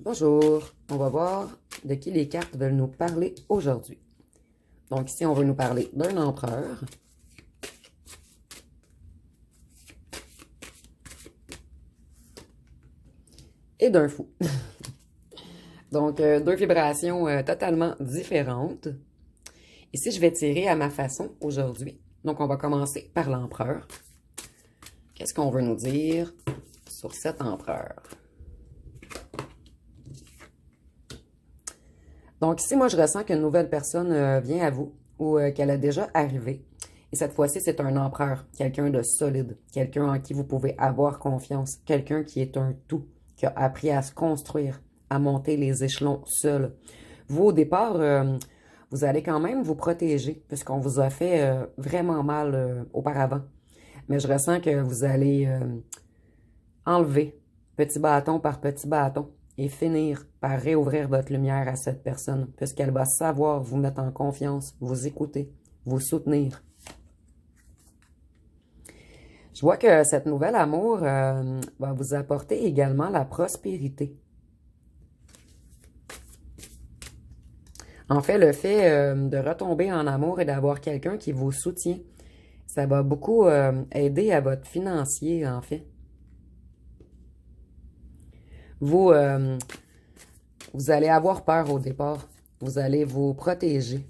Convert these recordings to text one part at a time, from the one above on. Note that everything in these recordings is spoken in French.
Bonjour, on va voir de qui les cartes veulent nous parler aujourd'hui. Donc ici, on veut nous parler d'un empereur. Et d'un fou. Donc, deux vibrations totalement différentes. Ici, je vais tirer à ma façon aujourd'hui. Donc, on va commencer par l'empereur. Qu'est-ce qu'on veut nous dire sur cet empereur? Donc ici, moi, je ressens qu'une nouvelle personne vient à vous ou qu'elle a déjà arrivé. Et cette fois-ci, c'est un empereur, quelqu'un de solide, quelqu'un en qui vous pouvez avoir confiance, quelqu'un qui est un tout, qui a appris à se construire, à monter les échelons seul. Vous, au départ, vous allez quand même vous protéger, puisqu'on vous a fait vraiment mal auparavant. Mais je ressens que vous allez enlever petit bâton par petit bâton et finir par réouvrir votre lumière à cette personne, puisqu'elle va savoir vous mettre en confiance, vous écouter, vous soutenir. Je vois que cette nouvelle amour va vous apporter également la prospérité. En fait, le fait de retomber en amour et d'avoir quelqu'un qui vous soutient, ça va beaucoup aider à votre financier, en fait. Vous, vous allez avoir peur au départ. Vous allez vous protéger.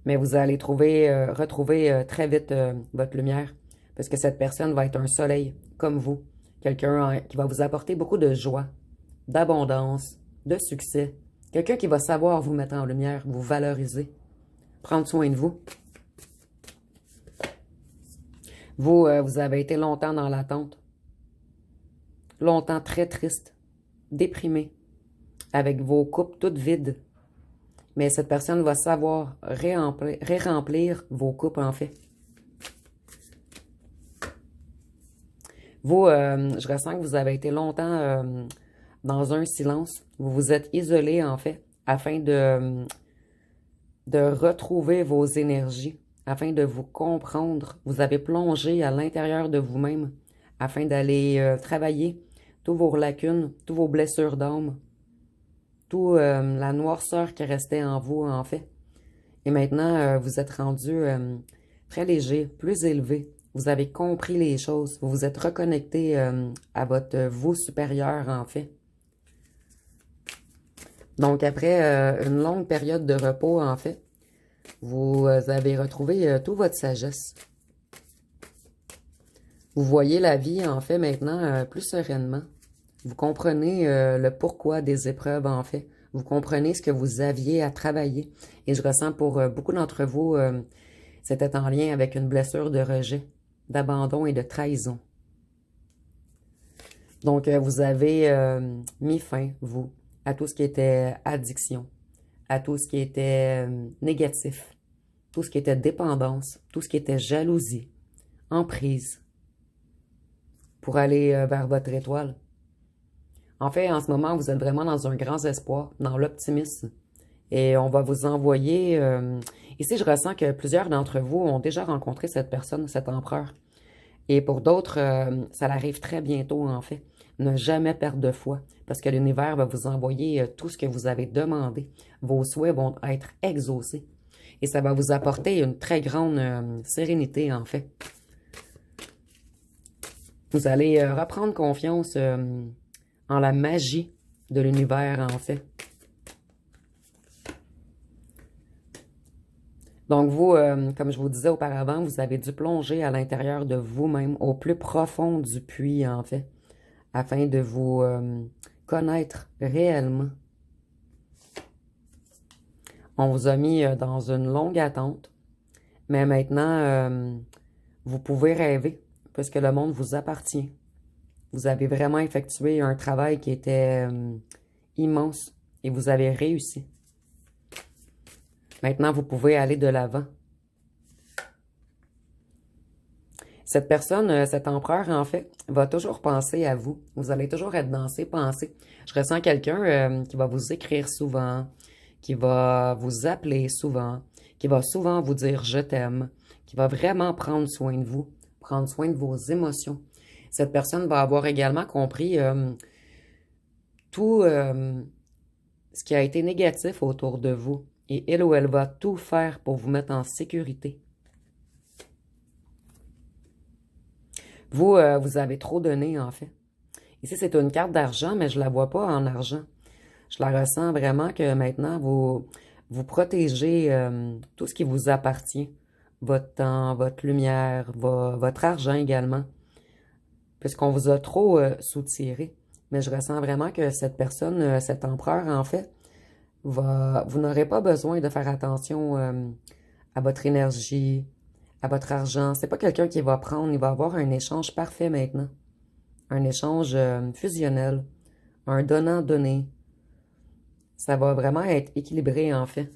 Mais vous allez retrouver très vite votre lumière. Parce que cette personne va être un soleil, comme vous. Quelqu'un qui va vous apporter beaucoup de joie, d'abondance, de succès. Quelqu'un qui va savoir vous mettre en lumière, vous valoriser, prendre soin de vous. Vous, vous avez été longtemps dans l'attente. Longtemps très triste, déprimé, avec vos coupes toutes vides. Mais cette personne va savoir remplir vos coupes, en fait. Vous, je ressens que vous avez été longtemps dans un silence. Vous vous êtes isolé, en fait, afin de retrouver vos énergies, afin de vous comprendre. Vous avez plongé à l'intérieur de vous-même, afin d'aller travailler tous vos lacunes, tous vos blessures d'âme, toute la noirceur qui restait en vous, en fait. Et maintenant, vous êtes rendu très léger, plus élevé. Vous avez compris les choses. Vous vous êtes reconnecté à votre vous supérieur, en fait. Donc, après une longue période de repos, en fait, vous avez retrouvé toute votre sagesse. Vous voyez la vie, en fait, maintenant, plus sereinement. Vous comprenez le pourquoi des épreuves, en fait. Vous comprenez ce que vous aviez à travailler. Et je ressens pour beaucoup d'entre vous, c'était en lien avec une blessure de rejet, d'abandon et de trahison. Donc, vous avez mis fin, vous, à tout ce qui était addiction, à tout ce qui était négatif, tout ce qui était dépendance, tout ce qui était jalousie, emprise, pour aller vers votre étoile. En fait, en ce moment, vous êtes vraiment dans un grand espoir, dans l'optimisme. Et on va vous envoyer... ici, je ressens que plusieurs d'entre vous ont déjà rencontré cette personne, cet empereur. Et pour d'autres, ça arrive très bientôt, en fait. Ne jamais perdre de foi, parce que l'univers va vous envoyer tout ce que vous avez demandé. Vos souhaits vont être exaucés. Et ça va vous apporter une très grande sérénité, en fait. Vous allez reprendre confiance en la magie de l'univers, en fait. Donc vous, comme je vous disais auparavant, vous avez dû plonger à l'intérieur de vous-même, au plus profond du puits, en fait, afin de vous connaître réellement. On vous a mis dans une longue attente, mais maintenant, vous pouvez rêver, puisque le monde vous appartient. Vous avez vraiment effectué un travail qui était immense et vous avez réussi. Maintenant, vous pouvez aller de l'avant. Cette personne, cet empereur, en fait, va toujours penser à vous. Vous allez toujours être dans ses pensées. Je ressens quelqu'un qui va vous écrire souvent, qui va vous appeler souvent, qui va souvent vous dire « je t'aime », qui va vraiment prendre soin de vous, prendre soin de vos émotions. Cette personne va avoir également compris tout ce qui a été négatif autour de vous. Et elle ou elle va tout faire pour vous mettre en sécurité. Vous, vous avez trop donné, en fait. Ici, c'est une carte d'argent, mais je la vois pas en argent. Je la ressens vraiment que maintenant, vous protégez tout ce qui vous appartient. Votre temps, votre lumière, votre argent également. Puisqu'on vous a trop soutiré. Mais je ressens vraiment que cette personne, cet empereur, en fait, vous n'aurez pas besoin de faire attention à votre énergie, à votre argent. C'est pas quelqu'un qui va prendre, il va avoir un échange parfait maintenant. Un échange fusionnel, un donnant-donné. Ça va vraiment être équilibré, en fait.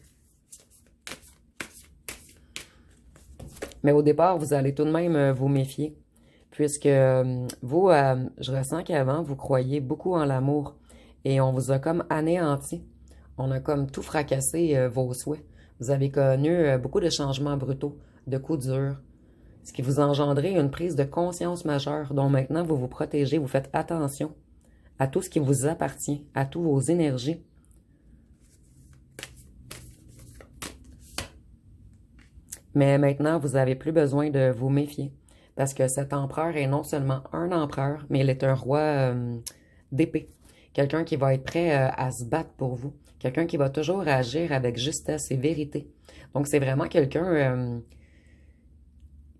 Mais au départ, vous allez tout de même vous méfier. Puisque vous, je ressens qu'avant, vous croyiez beaucoup en l'amour. Et on vous a comme anéanti. On a comme tout fracassé vos souhaits. Vous avez connu beaucoup de changements brutaux, de coups durs. Ce qui vous a engendré une prise de conscience majeure dont maintenant vous vous protégez, vous faites attention à tout ce qui vous appartient, à toutes vos énergies. Mais maintenant, vous n'avez plus besoin de vous méfier. Parce que cet empereur est non seulement un empereur, mais il est un roi d'épée. Quelqu'un qui va être prêt à se battre pour vous. Quelqu'un qui va toujours agir avec justesse et vérité. Donc, c'est vraiment quelqu'un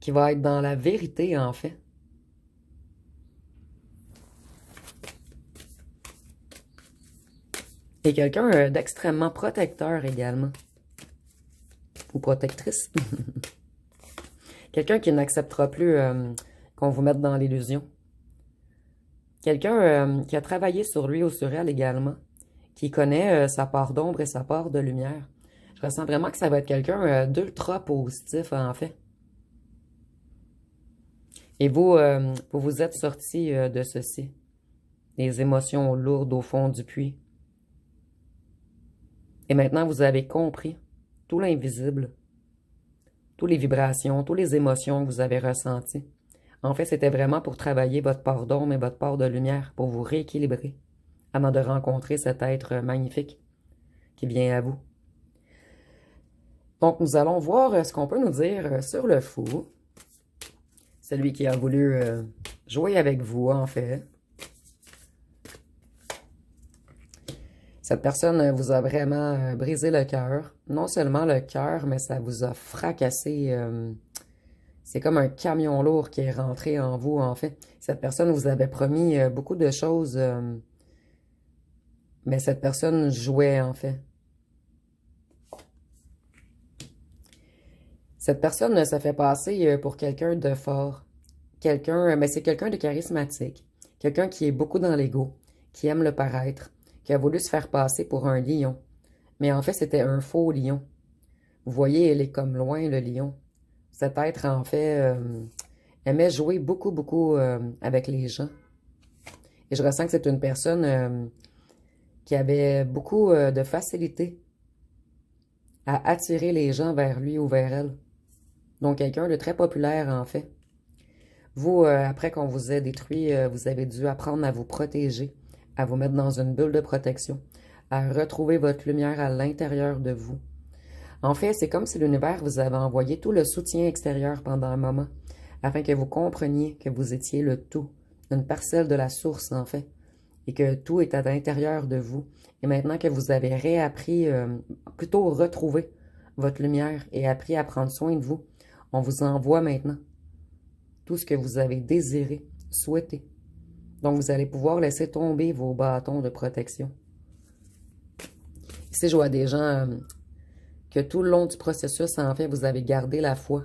qui va être dans la vérité, en fait. Et quelqu'un d'extrêmement protecteur également. Ou protectrice. Quelqu'un qui n'acceptera plus qu'on vous mette dans l'illusion. Quelqu'un qui a travaillé sur lui ou sur elle également. Qui connaît sa part d'ombre et sa part de lumière. Je ressens vraiment que ça va être quelqu'un d'ultra positif, en fait. Et vous, vous vous êtes sorti de ceci. Les émotions lourdes au fond du puits. Et maintenant, vous avez compris tout l'invisible, toutes les vibrations, toutes les émotions que vous avez ressenties. En fait, c'était vraiment pour travailler votre part d'ombre et votre part de lumière, pour vous rééquilibrer, avant de rencontrer cet être magnifique qui vient à vous. Donc, nous allons voir ce qu'on peut nous dire sur le fou. Celui qui a voulu jouer avec vous, en fait. Cette personne vous a vraiment brisé le cœur. Non seulement le cœur, mais ça vous a fracassé. C'est comme un camion lourd qui est rentré en vous, en fait. Cette personne vous avait promis beaucoup de choses, mais cette personne jouait, en fait. Cette personne se fait passer pour quelqu'un de fort. Mais c'est quelqu'un de charismatique. Quelqu'un qui est beaucoup dans l'ego, qui aime le paraître, qui a voulu se faire passer pour un lion. Mais en fait, c'était un faux lion. Vous voyez, elle est comme loin, le lion. Cet être, en fait, aimait jouer beaucoup, beaucoup avec les gens. Et je ressens que c'est une personne qui avait beaucoup de facilité à attirer les gens vers lui ou vers elle. Donc, quelqu'un de très populaire, en fait. Vous, après qu'on vous ait détruit, vous avez dû apprendre à vous protéger, à vous mettre dans une bulle de protection, à retrouver votre lumière à l'intérieur de vous. En fait, c'est comme si l'univers vous avait envoyé tout le soutien extérieur pendant un moment, afin que vous compreniez que vous étiez le tout, une parcelle de la source, en fait, et que tout est à l'intérieur de vous. Et maintenant que vous avez réappris, plutôt retrouvé votre lumière et appris à prendre soin de vous, on vous envoie maintenant tout ce que vous avez désiré, souhaité. Donc, vous allez pouvoir laisser tomber vos bâtons de protection. Ici, je vois des gens que tout le long du processus, en fait, vous avez gardé la foi.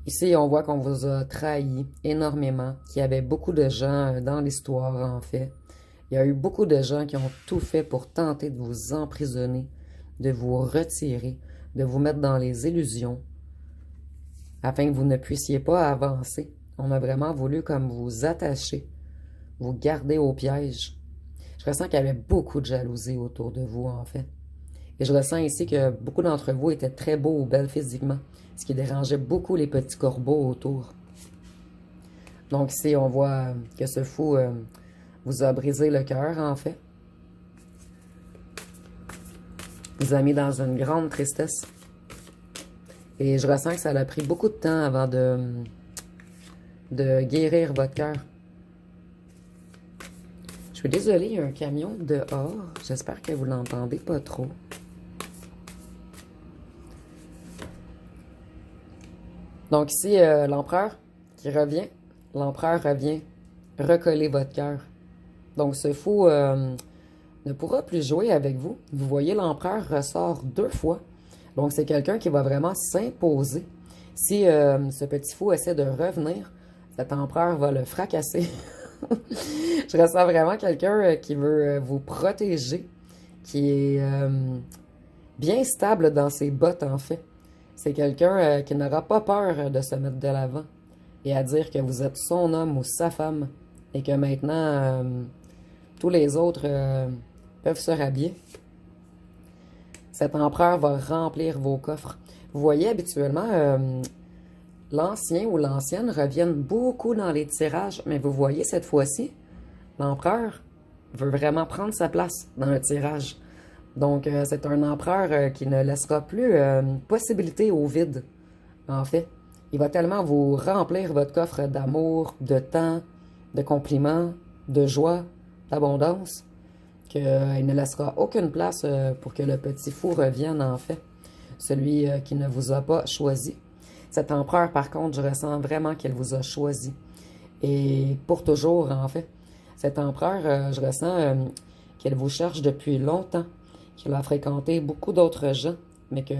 Ici, on voit qu'on vous a trahi énormément, qu'il y avait beaucoup de gens dans l'histoire, en fait. Il y a eu beaucoup de gens qui ont tout fait pour tenter de vous emprisonner, de vous retirer, de vous mettre dans les illusions, afin que vous ne puissiez pas avancer. On a vraiment voulu comme vous attacher, vous garder au piège. Je ressens qu'il y avait beaucoup de jalousie autour de vous, en fait. Et je ressens ici que beaucoup d'entre vous étaient très beaux ou belles physiquement, ce qui dérangeait beaucoup les petits corbeaux autour. Donc ici, on voit que ce fou vous a brisé le cœur, en fait. Vous a mis dans une grande tristesse. Et je ressens que ça a pris beaucoup de temps avant de guérir votre cœur. Je suis désolée, il y a un camion dehors. J'espère que vous l'entendez pas trop. Donc ici, l'empereur qui revient. L'empereur revient recoller votre cœur. Donc ce fou ne pourra plus jouer avec vous. Vous voyez, l'empereur ressort 2 fois. Donc c'est quelqu'un qui va vraiment s'imposer. Si ce petit fou essaie de revenir, cet empereur va le fracasser. Je ressens vraiment quelqu'un qui veut vous protéger, qui est bien stable dans ses bottes, en fait. C'est quelqu'un qui n'aura pas peur de se mettre de l'avant et à dire que vous êtes son homme ou sa femme et que maintenant, tous les autres peuvent se rhabiller. Cet empereur va remplir vos coffres. Vous voyez, habituellement, l'ancien ou l'ancienne reviennent beaucoup dans les tirages, mais vous voyez, cette fois-ci, l'empereur veut vraiment prendre sa place dans le tirage. Donc, c'est un empereur qui ne laissera plus possibilité au vide, en fait. Il va tellement vous remplir votre coffre d'amour, de temps, de compliments, de joie, d'abondance, qu'il ne laissera aucune place pour que le petit fou revienne, en fait. Celui qui ne vous a pas choisi. Cet empereur, par contre, je ressens vraiment qu'il vous a choisi. Et pour toujours, en fait. Cet empereur, je ressens qu'il vous cherche depuis longtemps, qu'il a fréquenté beaucoup d'autres gens, mais que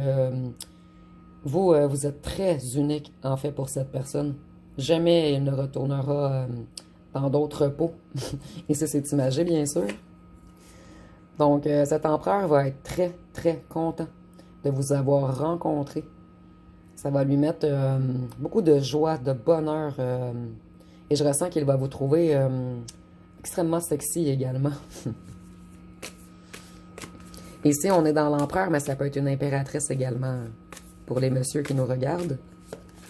vous, vous êtes très unique, en fait, pour cette personne. Jamais il ne retournera dans d'autres peaux. Et ça, c'est imagé, bien sûr. Donc, cet empereur va être très, très content de vous avoir rencontré. Ça va lui mettre beaucoup de joie, de bonheur. Et je ressens qu'il va vous trouver extrêmement sexy également. Ici, on est dans l'empereur, mais ça peut être une impératrice également pour les messieurs qui nous regardent.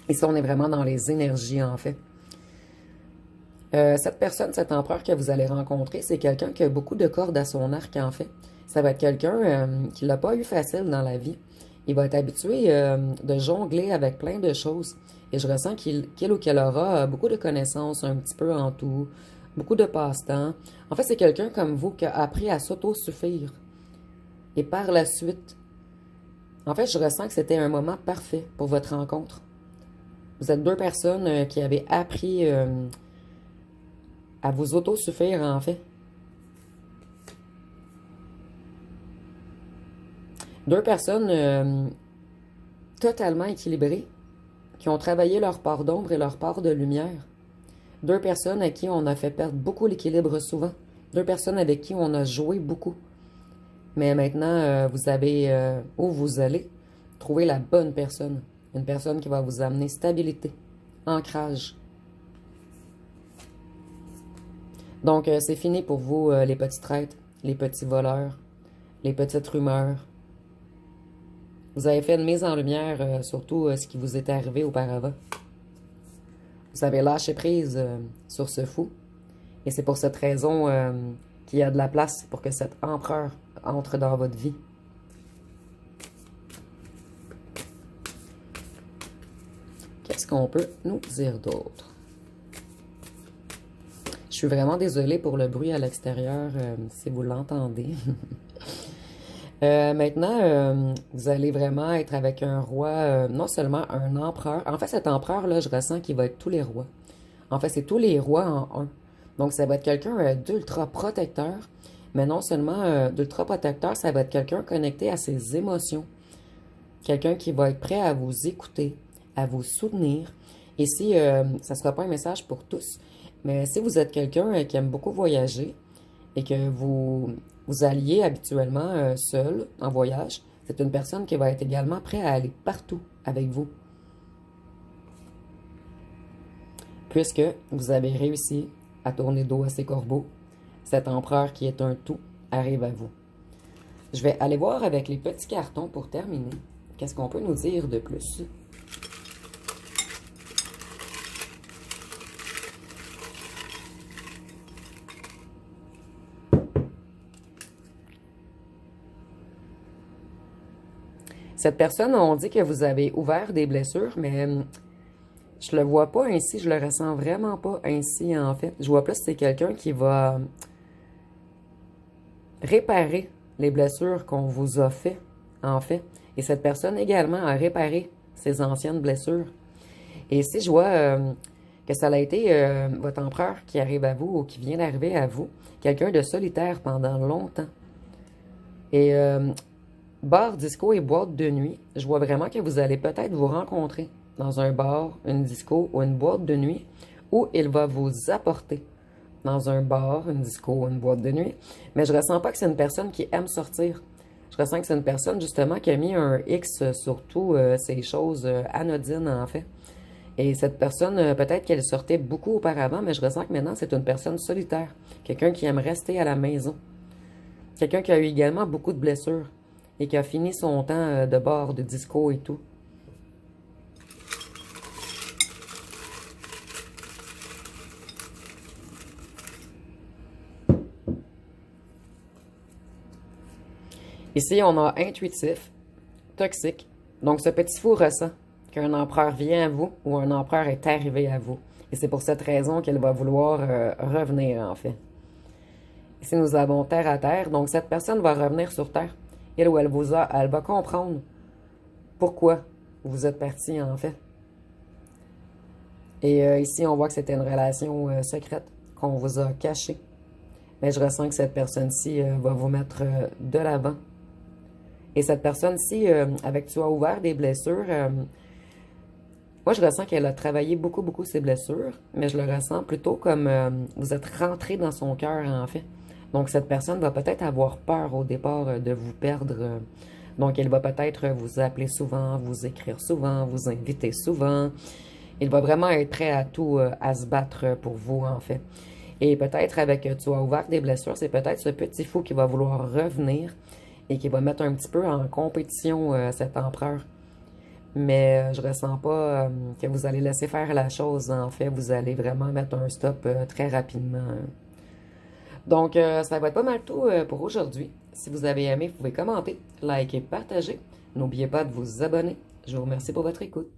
Ici, on est vraiment dans les énergies, en fait. Cette personne, cet empereur que vous allez rencontrer, c'est quelqu'un qui a beaucoup de cordes à son arc, en fait. Ça va être quelqu'un qui l'a pas eu facile dans la vie. Il va être habitué de jongler avec plein de choses. Et je ressens qu'il ou qu'elle aura beaucoup de connaissances un petit peu en tout, beaucoup de passe-temps. En fait, c'est quelqu'un comme vous qui a appris à s'autosuffire. Et par la suite, en fait, je ressens que c'était un moment parfait pour votre rencontre. Vous êtes 2 personnes qui avaient appris à vous autosuffire, en fait. 2 personnes totalement équilibrées, qui ont travaillé leur part d'ombre et leur part de lumière. 2 personnes à qui on a fait perdre beaucoup l'équilibre souvent. 2 personnes avec qui on a joué beaucoup. Mais maintenant, vous avez, où vous allez, trouver la bonne personne. Une personne qui va vous amener stabilité, ancrage. Donc, c'est fini pour vous, les petits traîtres, les petits voleurs, les petites rumeurs. Vous avez fait une mise en lumière sur tout ce qui vous est arrivé auparavant. Vous avez lâché prise sur ce fou. Et c'est pour cette raison qu'il y a de la place pour que cet empereur entre dans votre vie. Qu'est-ce qu'on peut nous dire d'autre? Je suis vraiment désolée pour le bruit à l'extérieur, si vous l'entendez. Maintenant, vous allez vraiment être avec un roi, non seulement un empereur. En fait, cet empereur-là, je ressens qu'il va être tous les rois. En fait, c'est tous les rois en un. Donc, ça va être quelqu'un d'ultra protecteur. Mais non seulement d'ultra protecteur, ça va être quelqu'un connecté à ses émotions. Quelqu'un qui va être prêt à vous écouter, à vous soutenir. Et si, ça ne sera pas un message pour tous, mais si vous êtes quelqu'un qui aime beaucoup voyager et que vous alliez habituellement seul en voyage, c'est une personne qui va être également prête à aller partout avec vous. Puisque vous avez réussi à tourner dos à ces corbeaux, cet empereur qui est un tout arrive à vous. Je vais aller voir avec les petits cartons pour terminer. Qu'est-ce qu'on peut nous dire de plus? Cette personne, on dit que vous avez ouvert des blessures, mais je le vois pas ainsi, je le ressens vraiment pas ainsi, en fait. Je vois plus que c'est quelqu'un qui va réparer les blessures qu'on vous a fait, en fait. Et cette personne également a réparé ses anciennes blessures. Et si je vois que ça a été votre empereur qui arrive à vous ou qui vient d'arriver à vous, quelqu'un de solitaire pendant longtemps. Et bar, disco et boîte de nuit, je vois vraiment que vous allez peut-être vous rencontrer dans un bar, une disco ou une boîte de nuit où il va vous apporter dans un bar, une disco ou une boîte de nuit. Mais je ressens pas que c'est une personne qui aime sortir. Je ressens que c'est une personne justement qui a mis un X sur tout ces choses anodines en fait. Et cette personne, peut-être qu'elle sortait beaucoup auparavant, mais je ressens que maintenant c'est une personne solitaire. Quelqu'un qui aime rester à la maison. Quelqu'un qui a eu également beaucoup de blessures et qui a fini son temps de bar, de disco et tout. Ici, on a intuitif, toxique. Donc, ce petit fou ressent qu'un empereur vient à vous ou un empereur est arrivé à vous. Et c'est pour cette raison qu'elle va vouloir revenir, en fait. Ici, nous avons terre à terre. Donc, cette personne va revenir sur terre. Elle ou elle va comprendre pourquoi vous êtes parti, en fait. Et ici, on voit que c'était une relation secrète qu'on vous a cachée. Mais je ressens que cette personne-ci va vous mettre de l'avant. Et cette personne-ci, avec tu as ouvert des blessures, moi je ressens qu'elle a travaillé beaucoup, beaucoup ses blessures, mais je le ressens plutôt comme vous êtes rentré dans son cœur en fait. Donc cette personne va peut-être avoir peur au départ de vous perdre. Donc elle va peut-être vous appeler souvent, vous écrire souvent, vous inviter souvent. Il va vraiment être prêt à tout, à se battre pour vous en fait. Et peut-être avec tu as ouvert des blessures, c'est peut-être ce petit fou qui va vouloir revenir et qui va mettre un petit peu en compétition cet empereur. Mais je ressens pas que vous allez laisser faire la chose. En fait, vous allez vraiment mettre un stop très rapidement. Donc, ça va être pas mal tout pour aujourd'hui. Si vous avez aimé, vous pouvez commenter, liker, partager. N'oubliez pas de vous abonner. Je vous remercie pour votre écoute.